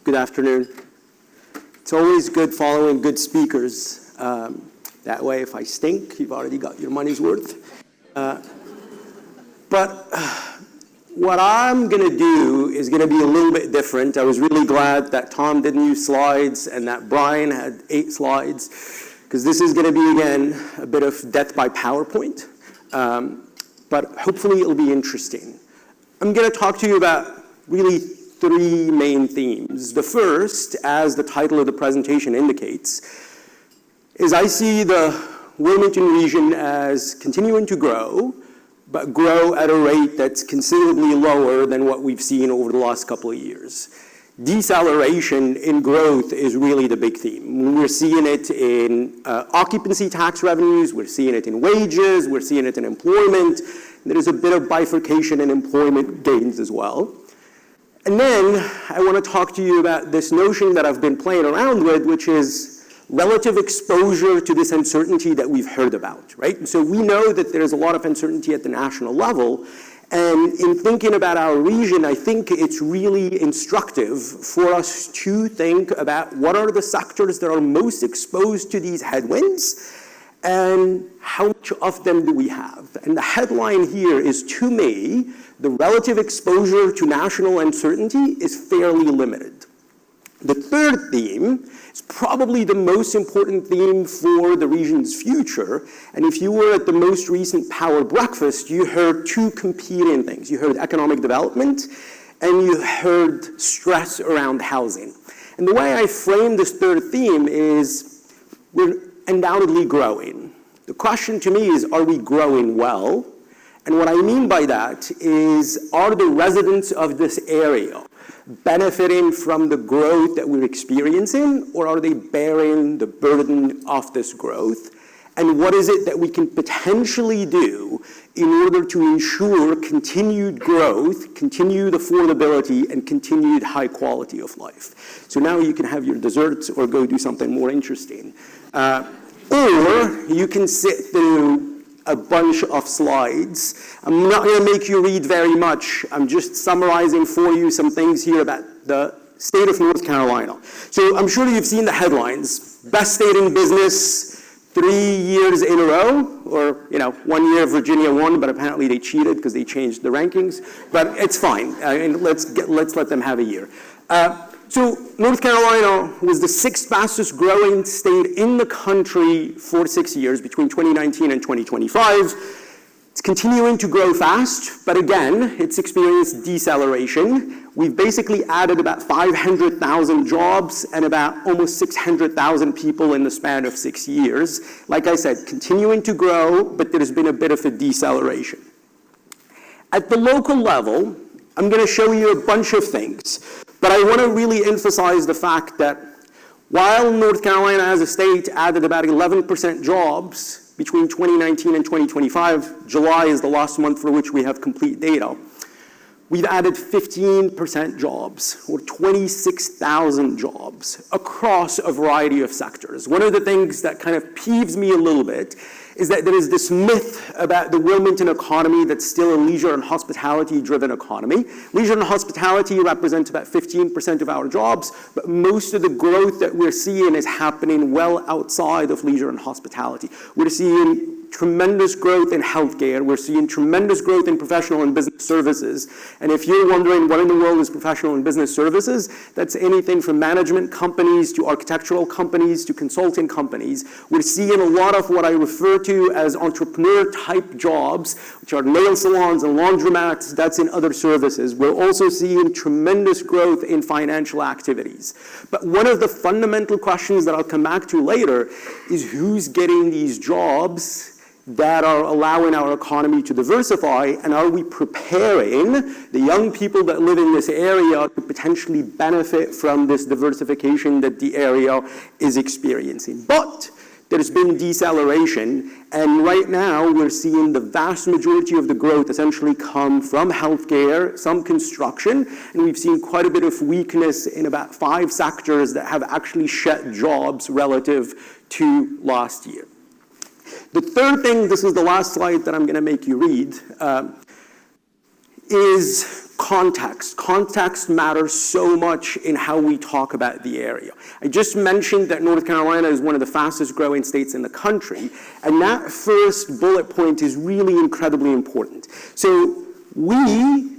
Good afternoon. It's always good following good speakers. That way, if I stink, you've already got your money's worth. But what I'm going to do is going to be a little bit different. I was really glad that Tom didn't use slides and that Brian had 8 slides, because this is going to be, again, a bit of death by PowerPoint. But hopefully it'll be interesting. I'm going to talk to you about really 3 main themes. The first, as the title of the presentation indicates, is I see the Wilmington region as continuing to grow, but grow at a rate that's considerably lower than what we've seen over the last couple of years. Deceleration in growth is really the big theme. We're seeing it in occupancy tax revenues, we're seeing it in wages, we're seeing it in employment. There is a bit of bifurcation in employment gains as well. And then I want to talk to you about this notion that I've been playing around with, which is relative exposure to this uncertainty that we've heard about, right? And so we know that there's a lot of uncertainty at the national level. And in thinking about our region, I think it's really instructive for us to think about what are the sectors that are most exposed to these headwinds and how much of them do we have. And the headline here is, to me, the relative exposure to national uncertainty is fairly limited. The third theme is probably the most important theme for the region's future. And if you were at the most recent Power Breakfast, you heard 2 competing things. You heard economic development, and you heard stress around housing. And the way I frame this third theme is we're undoubtedly growing. The question to me is, are we growing well? And what I mean by that is, are the residents of this area benefiting from the growth that we're experiencing, or are they bearing the burden of this growth? And what is it that we can potentially do in order to ensure continued growth, continued affordability, and continued high quality of life? So now you can have your desserts or go do something more interesting. Or you can sit through a bunch of slides. I'm not going to make you read very much. I'm just summarizing for you some things here about the state of North Carolina. So I'm sure you've seen the headlines. Best state in business 3 years in a row, or 1 year Virginia won, but apparently they cheated because they changed the rankings. But it's fine. Let's let them have a year. So North Carolina was the 6th fastest growing state in the country for 6 years, between 2019 and 2025. It's continuing to grow fast, but again, it's experienced deceleration. We've basically added about 500,000 jobs and about almost 600,000 people in the span of 6 years. Like I said, continuing to grow, but there's been a bit of a deceleration. At the local level, I'm going to show you a bunch of things. But I want to really emphasize the fact that while North Carolina as a state added about 11% jobs between 2019 and 2025, July is the last month for which we have complete data, we've added 15% jobs, or 26,000 jobs, across a variety of sectors. One of the things that kind of peeves me a little bit is that there is this myth about the Wilmington economy that's still a leisure and hospitality-driven economy. Leisure and hospitality represent about 15% of our jobs, but most of the growth that we're seeing is happening well outside of leisure and hospitality. We're seeing tremendous growth in healthcare. We're seeing tremendous growth in professional and business services. And if you're wondering what in the world is professional and business services, that's anything from management companies to architectural companies to consulting companies. We're seeing a lot of what I refer to as entrepreneur-type jobs, which are nail salons and laundromats. That's in other services. We're also seeing tremendous growth in financial activities. But one of the fundamental questions that I'll come back to later is who's getting these jobs that are allowing our economy to diversify, and are we preparing the young people that live in this area to potentially benefit from this diversification that the area is experiencing? But there's been deceleration, and right now we're seeing the vast majority of the growth essentially come from healthcare, some construction, and we've seen quite a bit of weakness in about 5 sectors that have actually shed jobs relative to last year. The third thing, this is the last slide that I'm going to make you read, is context. Context matters so much in how we talk about the area. I just mentioned that North Carolina is one of the fastest growing states in the country, and that first bullet point is really incredibly important. So we,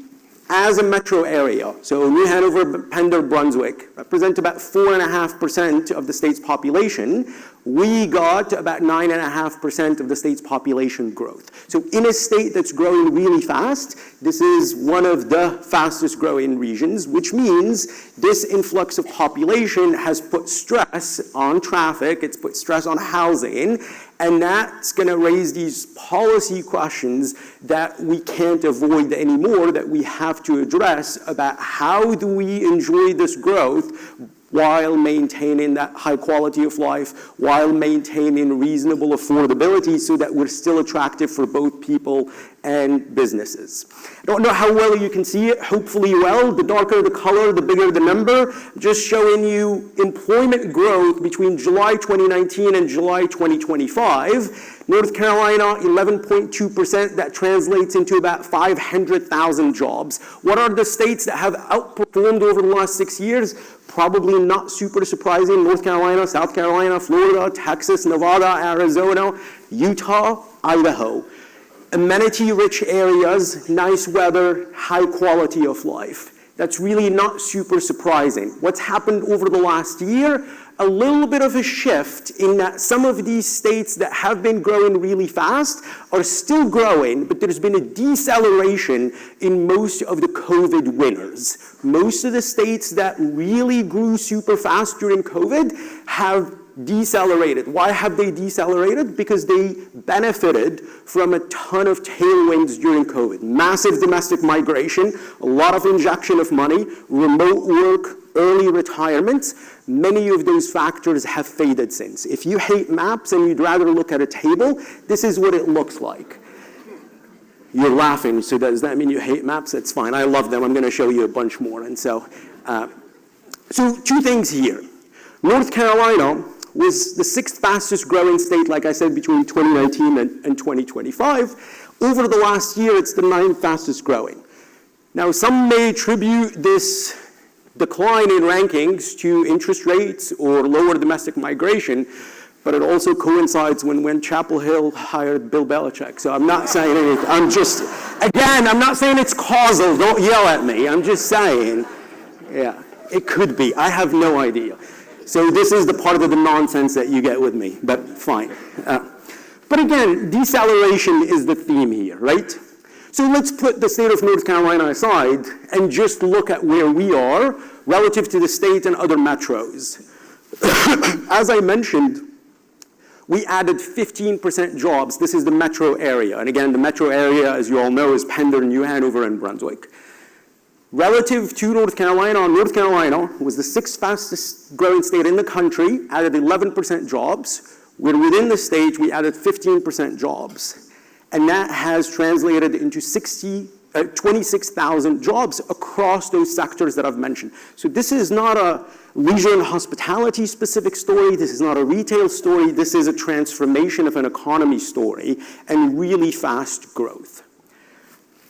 as a metro area, so New Hanover, Pender, Brunswick, represent about 4.5% of the state's population. We got about 9.5% of the state's population growth. So in a state that's growing really fast, this is one of the fastest growing regions, which means this influx of population has put stress on traffic, it's put stress on housing, and that's going to raise these policy questions that we can't avoid anymore, that we have to address about how do we enjoy this growth while maintaining that high quality of life, while maintaining reasonable affordability so that we're still attractive for both people and businesses. I don't know how well you can see it, hopefully well. The darker the color, the bigger the number. Just showing you employment growth between July 2019 and July 2025. North Carolina, 11.2%, that translates into about 500,000 jobs. What are the states that have outperformed over the last 6 years? Probably not super surprising. North Carolina, South Carolina, Florida, Texas, Nevada, Arizona, Utah, Idaho. Amenity-rich areas, nice weather, high quality of life. That's really not super surprising. What's happened over the last year? A little bit of a shift in that some of these states that have been growing really fast are still growing, but there's been a deceleration in most of the COVID winners. Most of the states that really grew super fast during COVID have decelerated. Why have they decelerated? Because they benefited from a ton of tailwinds during COVID. Massive domestic migration, a lot of injection of money, remote work, early retirement. Many of those factors have faded since. If you hate maps and you'd rather look at a table, this is what it looks like. You're laughing, so does that mean you hate maps? That's fine. I love them. I'm going to show you a bunch more. And so two things here. North Carolina was the 6th fastest growing state, like I said, between 2019 and 2025. Over the last year, it's the 9th fastest growing. Now, some may attribute this decline in rankings to interest rates or lower domestic migration, but it also coincides when Chapel Hill hired Bill Belichick. So I'm not saying anything. I'm not saying it's causal. Don't yell at me. I'm just saying, yeah, it could be. I have no idea. So this is the part of the nonsense that you get with me, but fine. But again, deceleration is the theme here, right? So let's put the state of North Carolina aside and just look at where we are relative to the state and other metros. As I mentioned, we added 15% jobs. This is the metro area. And again, the metro area, as you all know, is Pender, New Hanover, and Brunswick. Relative to North Carolina was the 6th fastest growing state in the country, added 11% jobs. Within the state, we added 15% jobs. And that has translated into 26,000 jobs across those sectors that I've mentioned. So this is not a leisure and hospitality specific story. This is not a retail story. This is a transformation of an economy story and really fast growth.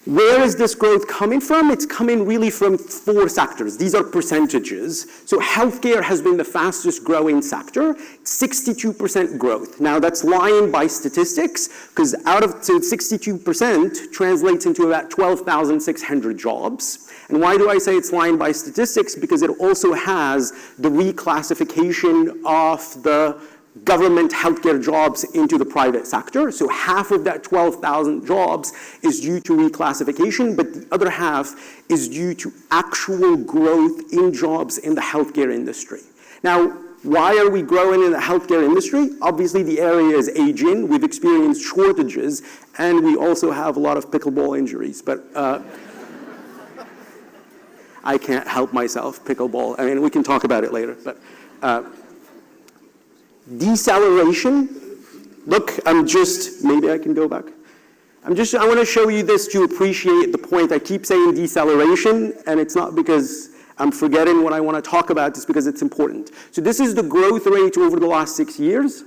Where is this growth coming from? It's coming really from 4 sectors. These are percentages. So healthcare has been the fastest growing sector, 62% growth. Now that's lying by statistics, because so 62% translates into about 12,600 jobs. And why do I say it's lying by statistics? Because it also has the reclassification of the government healthcare jobs into the private sector. So half of that 12,000 jobs is due to reclassification, but the other half is due to actual growth in jobs in the healthcare industry. Now, why are we growing in the healthcare industry? Obviously, the area is aging. We've experienced shortages, and we also have a lot of pickleball injuries. But I can't help myself, pickleball. I mean, we can talk about it later. But deceleration, look, maybe I can go back. I want to show you this to appreciate the point. I keep saying deceleration, and it's not because I'm forgetting what I want to talk about, it's because it's important. So this is the growth rate over the last 6 years.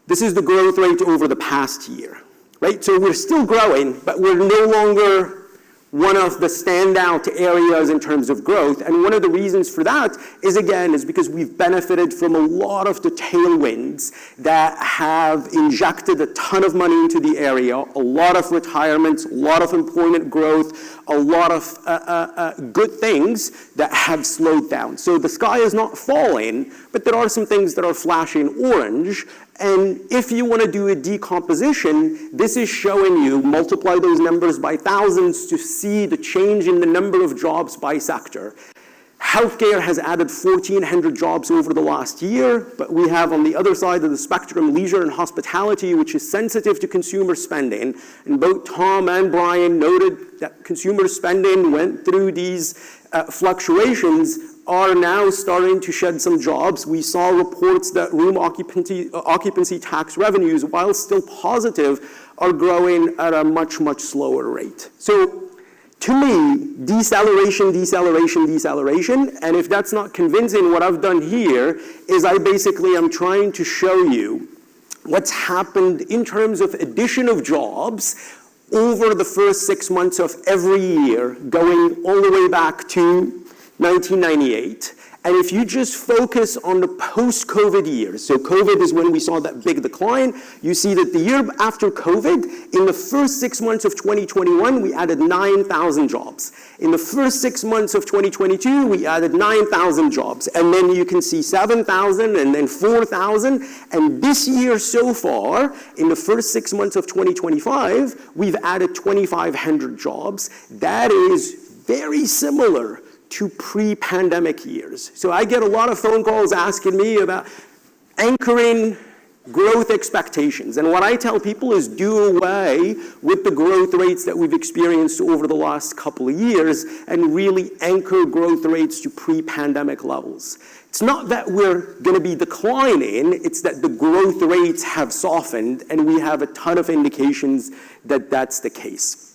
This is the growth rate over the past year, right? So we're still growing, but we're no longer one of the standout areas in terms of growth. And one of the reasons for that is because we've benefited from a lot of the tailwinds that have injected a ton of money into the area, a lot of retirements, a lot of employment growth, a lot of good things that have slowed down. So the sky is not falling, but there are some things that are flashing orange. And if you want to do a decomposition, this is showing you, multiply those numbers by thousands to see the change in the number of jobs by sector. Healthcare has added 1,400 jobs over the last year, but we have on the other side of the spectrum leisure and hospitality, which is sensitive to consumer spending. And both Tom and Brian noted that consumer spending went through these fluctuations, are now starting to shed some jobs. We saw reports that room occupancy tax revenues, while still positive, are growing at a much, much slower rate. So to me, deceleration, and if that's not convincing, what I've done here is I'm trying to show you what's happened in terms of addition of jobs over the first 6 months of every year, going all the way back to 1998. And if you just focus on the post-COVID years, so COVID is when we saw that big decline, you see that the year after COVID, in the first 6 months of 2021, we added 9,000 jobs. In the first 6 months of 2022, we added 9,000 jobs. And then you can see 7,000 and then 4,000. And this year so far, in the first 6 months of 2025, we've added 2,500 jobs. That is very similar to pre-pandemic years. So I get a lot of phone calls asking me about anchoring growth expectations. And what I tell people is do away with the growth rates that we've experienced over the last couple of years and really anchor growth rates to pre-pandemic levels. It's not that we're going to be declining, it's that the growth rates have softened, and we have a ton of indications that that's the case.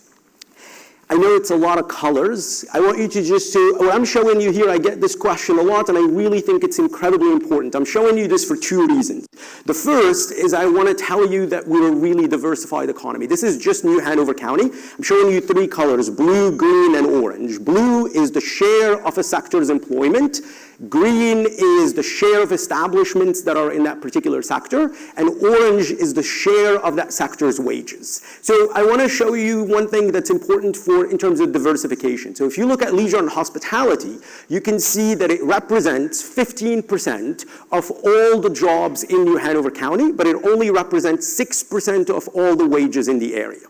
I know it's a lot of colors. I want you to just what I'm showing you here, I get this question a lot, and I really think it's incredibly important. I'm showing you this for two reasons. The first is I want to tell you that we're a really diversified economy. This is just New Hanover County. I'm showing you three colors, blue, green, and orange. Blue is the share of a sector's employment. Green is the share of establishments that are in that particular sector, and orange is the share of that sector's wages. So I want to show you one thing that's important in terms of diversification. So if you look at leisure and hospitality, you can see that it represents 15% of all the jobs in New Hanover County, but it only represents 6% of all the wages in the area.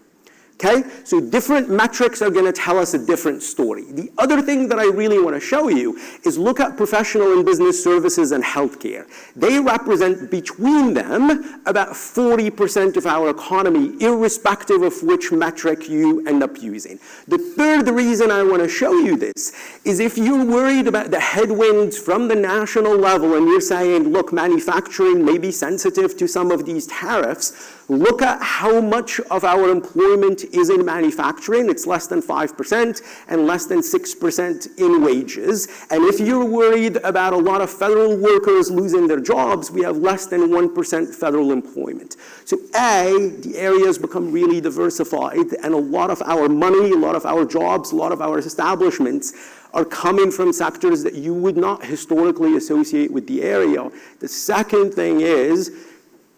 Okay, so different metrics are going to tell us a different story. The other thing that I really want to show you is look at professional and business services and healthcare. They represent between them about 40% of our economy, irrespective of which metric you end up using. The third reason I want to show you this is if you're worried about the headwinds from the national level and you're saying, look, manufacturing may be sensitive to some of these tariffs, look at how much of our employment is in manufacturing. It's less than 5% and less than 6% in wages. And if you're worried about a lot of federal workers losing their jobs, we have less than 1% federal employment. So the areas become really diversified, and a lot of our money, a lot of our jobs, a lot of our establishments are coming from sectors that you would not historically associate with the area. The second thing is,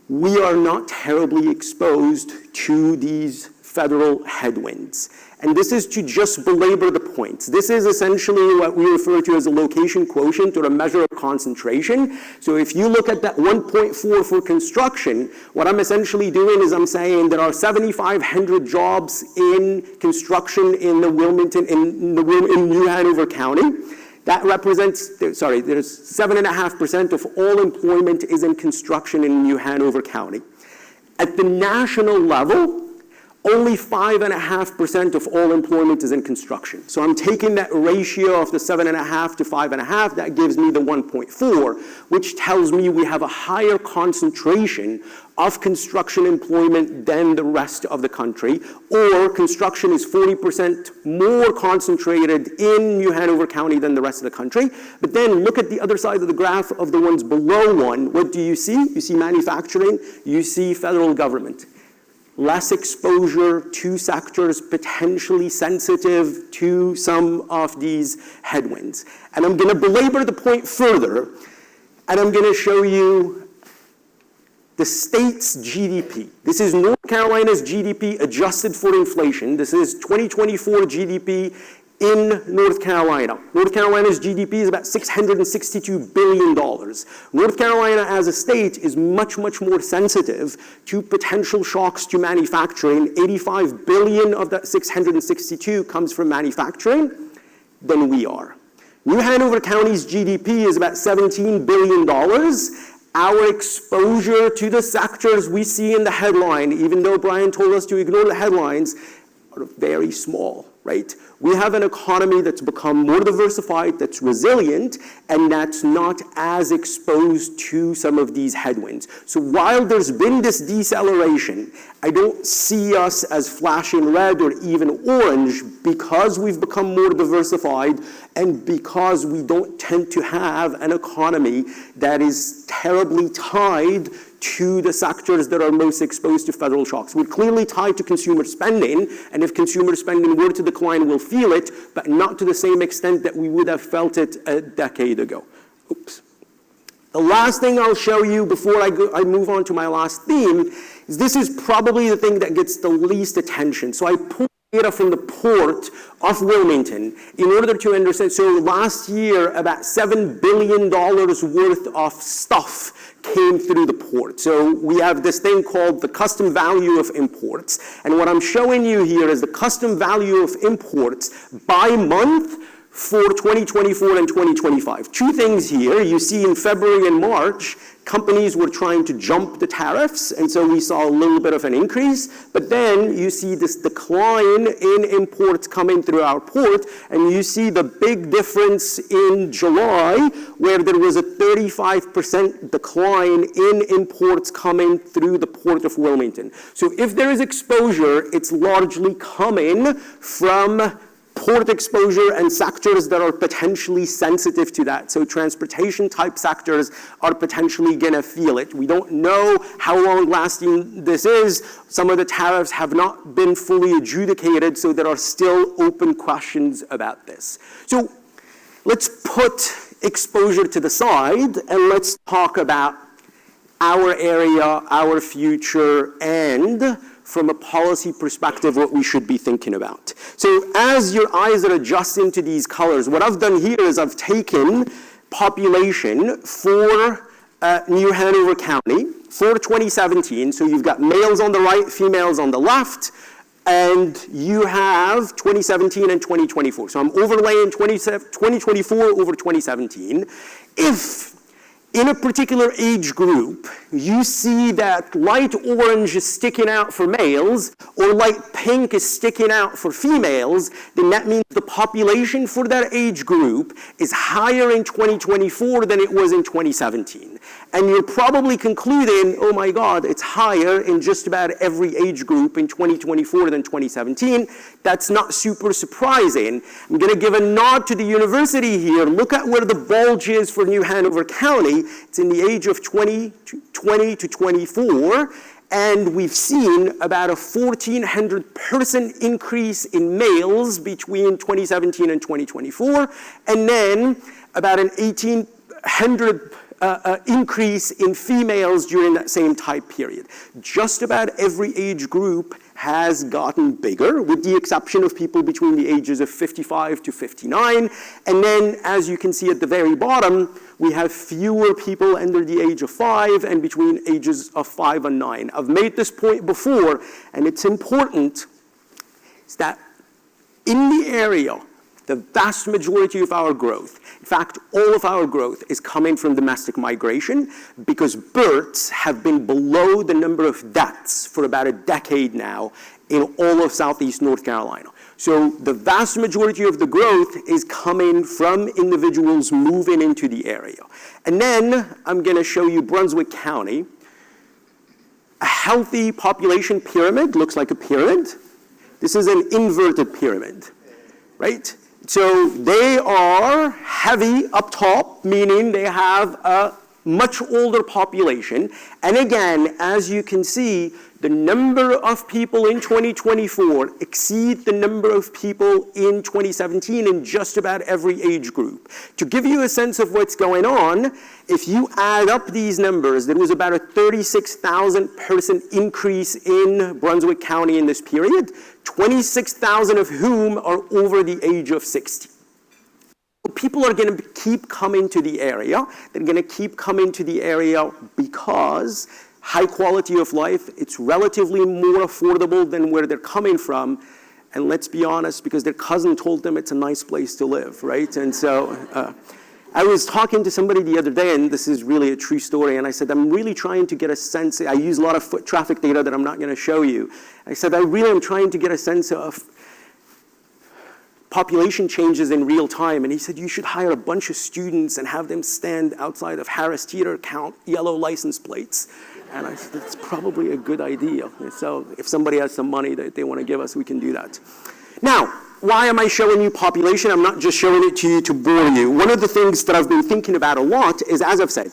we are not terribly exposed to these federal headwinds. And this is to just belabor the points. This is essentially what we refer to as a location quotient, or a measure of concentration. So if you look at that 1.4 for construction, what I'm essentially doing is I'm saying there are 7,500 jobs in construction in the Wilmington, in New Hanover County. That represents, there's 7.5% of all employment is in construction in New Hanover County. At the national level, only 5.5% of all employment is in construction. So I'm taking that ratio of the 7.5 to 5.5, that gives me the 1.4, which tells me we have a higher concentration of construction employment than the rest of the country, or construction is 40% more concentrated in New Hanover County than the rest of the country. But then look at the other side of the graph of the ones below one. What do you see? You see manufacturing, you see federal government. less exposure to sectors potentially sensitive to some of these headwinds. And I'm going to belabor the point further, and I'm going to show you the state's GDP. This is North Carolina's GDP adjusted for inflation. This is 2024 GDP in North Carolina. North Carolina's GDP is about $662 billion. North Carolina as a state is much, much more sensitive to potential shocks to manufacturing. 85 billion of that 662 comes from manufacturing than we are. New Hanover County's GDP is about $17 billion. Our exposure to the sectors we see in the headline, even though Brian told us to ignore the headlines, are very small, right? We have an economy that's become more diversified, that's resilient, and that's not as exposed to some of these headwinds. So while there's been this deceleration, I don't see us as flashing red or even orange because we've become more diversified and because we don't tend to have an economy that is terribly tied to the sectors that are most exposed to federal shocks. We're clearly tied to consumer spending, and if consumer spending were to decline, we'll feel it, but not to the same extent that we would have felt it a decade ago. Oops. The last thing I'll show you before I move on to my last theme is this is probably the thing that gets the least attention. So I pulled data from the port of Wilmington in order to understand. So last year, about $7 billion worth of stuff came through the port. So we have this thing called the custom value of imports. And what I'm showing you here is the custom value of imports by month for 2024 and 2025. Two things here. You see in February and March, companies were trying to jump the tariffs, and so we saw a little bit of an increase. But then you see this decline in imports coming through our port, and you see the big difference in July, where there was a 35% decline in imports coming through the port of Wilmington. So if there is exposure, it's largely coming from port exposure and sectors that are potentially sensitive to that. So transportation type sectors are potentially gonna feel it. We don't know how long lasting this is. Some of the tariffs have not been fully adjudicated, so there are still open questions about this. So let's put exposure to the side and let's talk about our area, our future, and from a policy perspective, what we should be thinking about. So as your eyes are adjusting to these colors, what I've done here is I've taken population for New Hanover County for 2017. So you've got males on the right, females on the left, and you have 2017 and 2024. So I'm overlaying 2024 over 2017. If in a particular age group, you see that light orange is sticking out for males or light pink is sticking out for females, then that means the population for that age group is higher in 2024 than it was in 2017. And you're probably concluding, oh my God, it's higher in just about every age group in 2024 than 2017. That's not super surprising. I'm going to give a nod to the university here. Look at where the bulge is for New Hanover County. It's in the age of 20 to 24, and we've seen about a 1,400% increase in males between 2017 and 2024, and then about an 1,800 increase in females during that same time period. Just about every age group has gotten bigger, with the exception of people between the ages of 55 to 59. And then, as you can see at the very bottom, we have fewer people under the age of 5 and between ages of 5 and 9. I've made this point before, and it's important, is that in the area, the vast majority of our growth, in fact, all of our growth is coming from domestic migration because births have been below the number of deaths for about a decade now in all of Southeast North Carolina. So the vast majority of the growth is coming from individuals moving into the area. And then I'm going to show you Brunswick County. A healthy population pyramid looks like a pyramid. This is an inverted pyramid, right? So they are heavy up top, meaning they have a much older population. And again, as you can see, the number of people in 2024 exceed the number of people in 2017 in just about every age group. To give you a sense of what's going on, if you add up these numbers, there was about a 36,000 person increase in Brunswick County in this period, 26,000 of whom are over the age of 60. People are going to keep coming to the area. They're going to keep coming to the area because high quality of life, it's relatively more affordable than where they're coming from. And let's be honest, because their cousin told them it's a nice place to live, right? And so I was talking to somebody the other day, and this is really a true story, and I said, I'm really trying to get a sense, I use a lot of foot traffic data that I'm not going to show you. I said, I really am trying to get a sense of population changes in real time. And he said, you should hire a bunch of students and have them stand outside of Harris Theater, count yellow license plates. And I said, that's probably a good idea. So if somebody has some money that they want to give us, we can do that. Now, why am I showing you population? I'm not just showing it to you to bore you. One of the things that I've been thinking about a lot is, as I've said,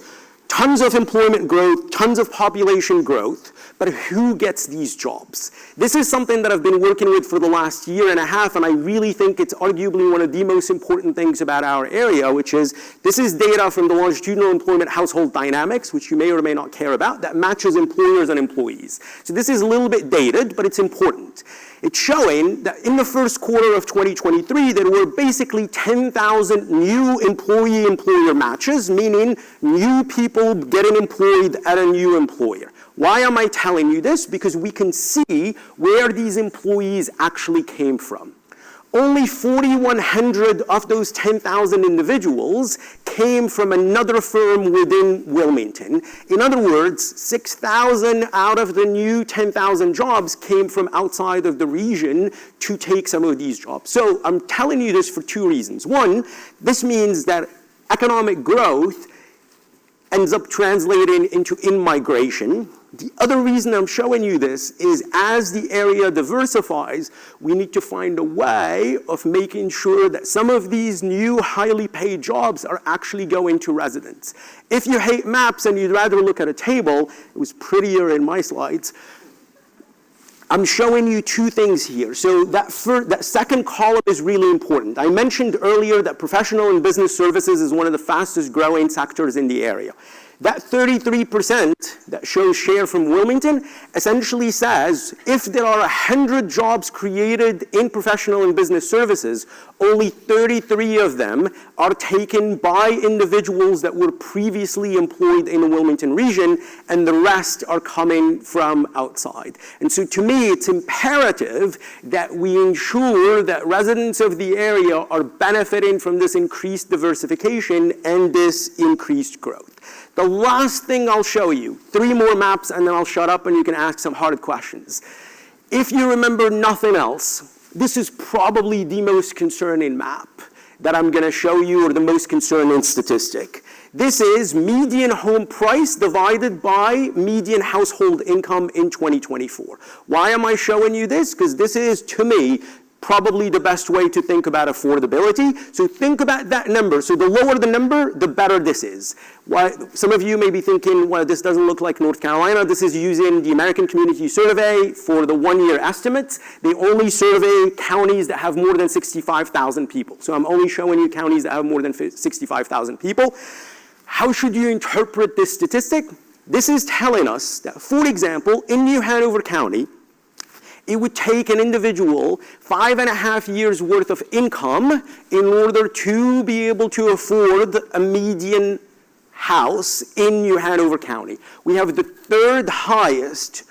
tons of employment growth, tons of population growth, but who gets these jobs? This is something that I've been working with for the last year and a half, and I really think it's arguably one of the most important things about our area, which is, this is data from the longitudinal employment household dynamics, which you may or may not care about, that matches employers and employees. So this is a little bit dated, but it's important. It's showing that in the first quarter of 2023, there were basically 10,000 new employee-employer matches, meaning new people getting employed at a new employer. Why am I telling you this? Because we can see where these employees actually came from. Only 4,100 of those 10,000 individuals came from another firm within Wilmington. In other words, 6,000 out of the new 10,000 jobs came from outside of the region to take some of these jobs. So I'm telling you this for two reasons. One, this means that economic growth ends up translating into in-migration. The other reason I'm showing you this is, as the area diversifies, we need to find a way of making sure that some of these new highly paid jobs are actually going to residents. If you hate maps and you'd rather look at a table, it was prettier in my slides, I'm showing you two things here. So that second column is really important. I mentioned earlier that professional and business services is one of the fastest growing sectors in the area. That 33% that shows share from Wilmington essentially says, if there are 100 jobs created in professional and business services, only 33 of them are taken by individuals that were previously employed in the Wilmington region, and the rest are coming from outside. And so to me, it's imperative that we ensure that residents of the area are benefiting from this increased diversification and this increased growth. The last thing I'll show you, 3 more maps, and then I'll shut up and you can ask some hard questions. If you remember nothing else, this is probably the most concerning map that I'm going to show you, or the most concerning statistic. This is median home price divided by median household income in 2024. Why am I showing you this? Because this is, to me, probably the best way to think about affordability. So think about that number. So the lower the number, the better this is. Why, some of you may be thinking, well, this doesn't look like North Carolina. This is using the American Community Survey for the 1-year estimates. They only survey counties that have more than 65,000 people. So I'm only showing you counties that have more than 65,000 people. How should you interpret this statistic? This is telling us that, for example, in New Hanover County, it would take an individual 5.5 years worth of income in order to be able to afford a median house in New Hanover County. We have the 3rd highest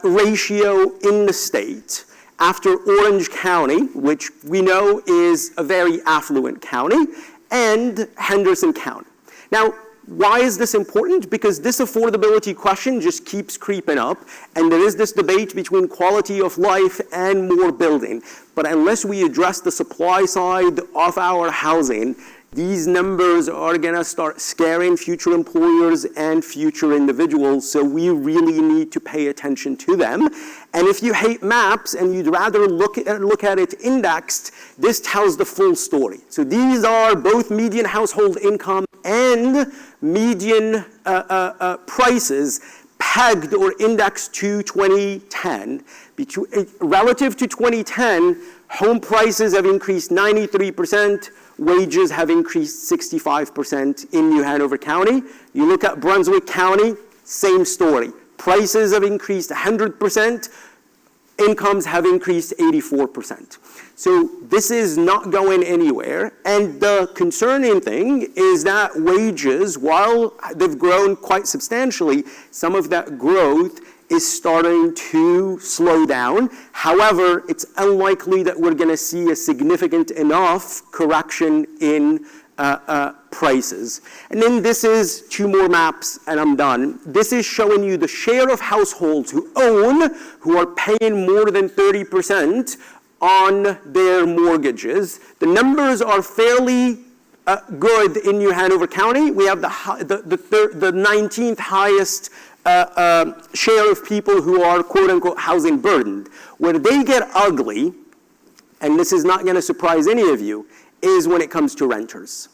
ratio in the state after Orange County, which we know is a very affluent county, and Henderson County. Now, why is this important? Because this affordability question just keeps creeping up, and there is this debate between quality of life and more building. But unless we address the supply side of our housing, these numbers are going to start scaring future employers and future individuals, so we really need to pay attention to them. And if you hate maps and you'd rather look at it indexed, this tells the full story. So these are both median household income and median prices pegged or indexed to 2010. Relative to 2010, home prices have increased 93%, wages have increased 65% in New Hanover County. You look at Brunswick County, same story. Prices have increased 100%, incomes have increased 84%. So this is not going anywhere, and the concerning thing is that wages, while they've grown quite substantially, some of that growth is starting to slow down. However, it's unlikely that we're going to see a significant enough correction in prices. And then this is 2 more maps, and I'm done. This is showing you the share of households who are paying more than 30% on their mortgages. The numbers are fairly good in New Hanover County. We have the 19th highest share of people who are quote-unquote housing burdened. Where they get ugly, and this is not going to surprise any of you, is when it comes to renters.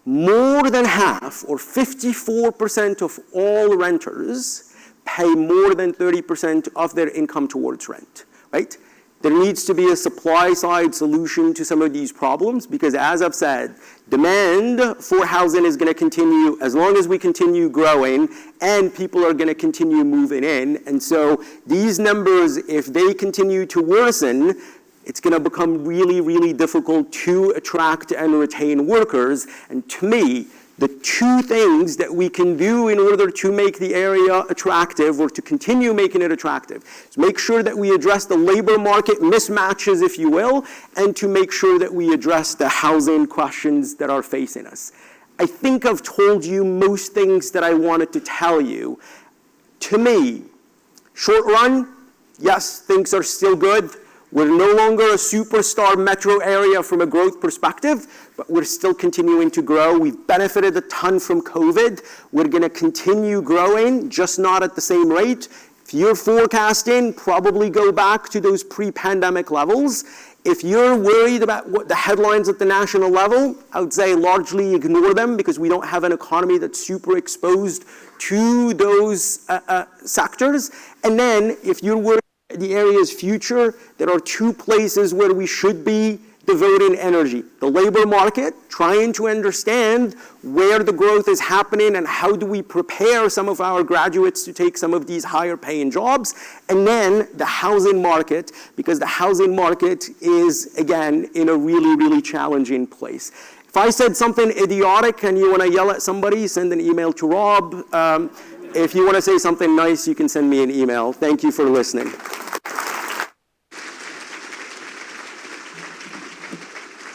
More than half, or 54% of all renters, pay more than 30% of their income towards rent, right? There needs to be a supply-side solution to some of these problems because, as I've said, demand for housing is going to continue as long as we continue growing, and people are going to continue moving in. And so these numbers, if they continue to worsen, it's going to become really, really difficult to attract and retain workers. And to me, the 2 things that we can do in order to make the area attractive or to continue making it attractive is make sure that we address the labor market mismatches, if you will, and to make sure that we address the housing questions that are facing us. I think I've told you most things that I wanted to tell you. To me, short run, yes, things are still good. We're no longer a superstar metro area from a growth perspective, but we're still continuing to grow. We've benefited a ton from COVID. We're going to continue growing, just not at the same rate. If you're forecasting, probably go back to those pre-pandemic levels. If you're worried about what the headlines at the national level, I would say largely ignore them because we don't have an economy that's super exposed to those sectors. And then if you're worried the area's future, there are 2 places where we should be devoting energy. The labor market, trying to understand where the growth is happening and how do we prepare some of our graduates to take some of these higher paying jobs. And then the housing market, because the housing market is, again, in a really, really challenging place. If I said something idiotic and you want to yell at somebody, send an email to Rob. If you want to say something nice, you can send me an email. Thank you for listening.